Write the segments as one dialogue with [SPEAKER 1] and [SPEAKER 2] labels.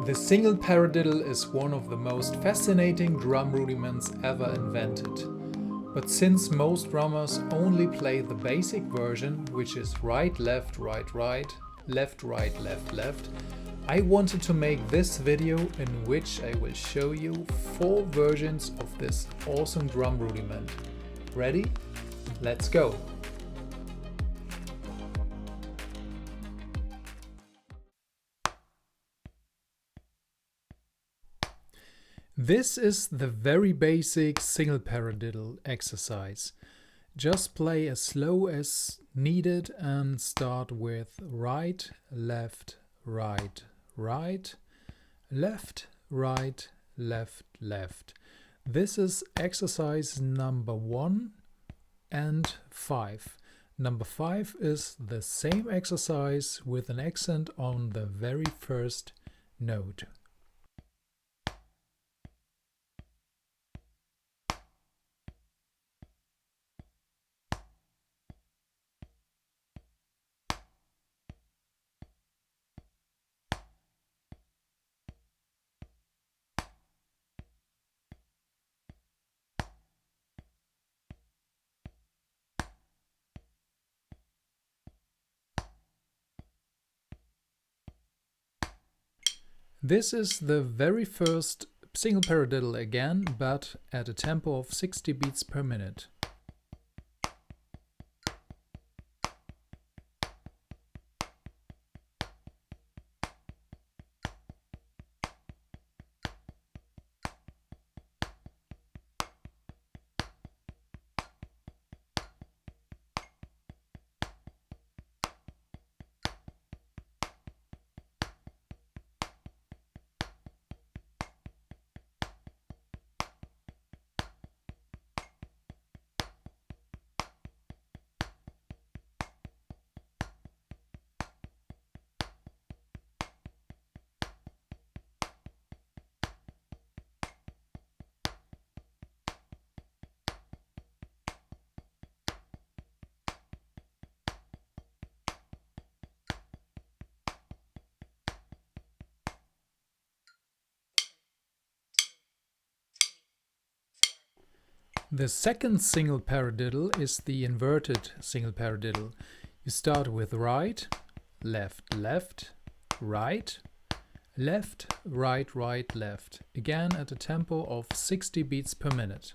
[SPEAKER 1] The single paradiddle is one of the most fascinating drum rudiments ever invented. But since most drummers only play the basic version, which is right, left, right, left, left, left, I wanted to make this video in which I will show you 4 versions of this awesome drum rudiment. Ready? Let's go! This is the very basic single paradiddle exercise. Just play as slow as needed and start with right, left, right, left, right, left. This is exercise number 1 and 5. Number 5 is the same exercise with an accent on the very first note. This is the very first single paradiddle again, but at a tempo of 60 beats per minute. The second single paradiddle is the inverted single paradiddle. You start with right, left, right, left, right, left. Again at a tempo of 60 beats per minute.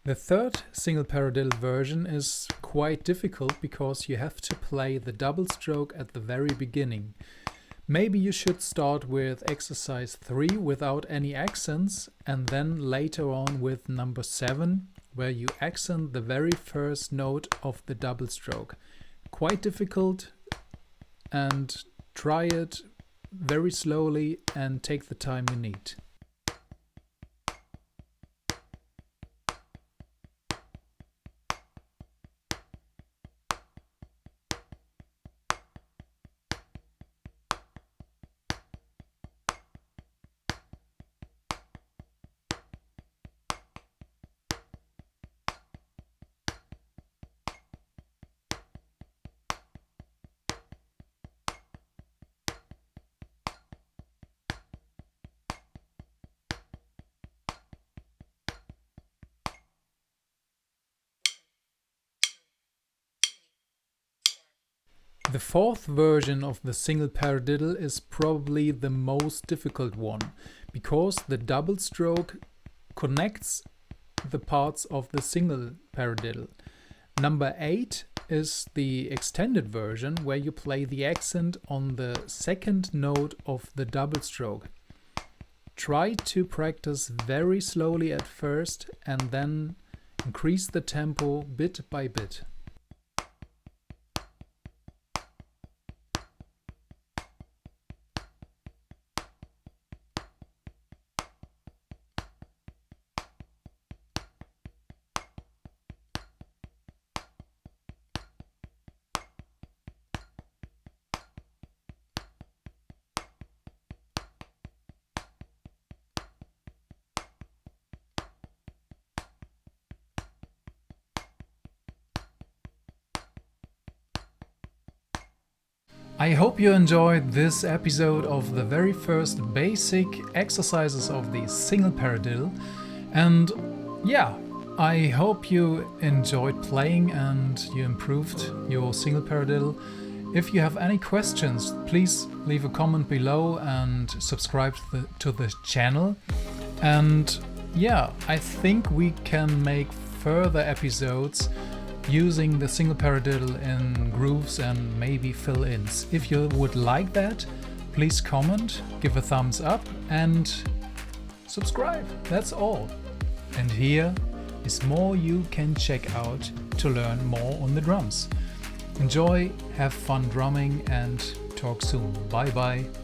[SPEAKER 1] The third single paradiddle version is quite difficult because you have to play the double stroke at the very beginning. Maybe you should start with exercise 3 without any accents and then later on with number 7 where you accent the very first note of the double stroke. Quite difficult, and try it very slowly and take the time you need. The fourth version of the single paradiddle is probably the most difficult one, because the double stroke connects the parts of the single paradiddle. Number 8 is the extended version where you play the accent on the second note of the double stroke. Try to practice very slowly at first and then increase the tempo bit by bit. I hope you enjoyed this episode of the very first basic exercises of the single paradiddle, and yeah, I hope you enjoyed playing and you improved your single paradiddle. If you have any questions, please leave a comment below and subscribe to the channel. And yeah, I think we can make further episodes using the single paradiddle in grooves and maybe fill-ins. If you would like that, please comment, give a thumbs up and subscribe. That's all. And here is more you can check out to learn more on the drums. Enjoy, have fun drumming and talk soon. Bye bye.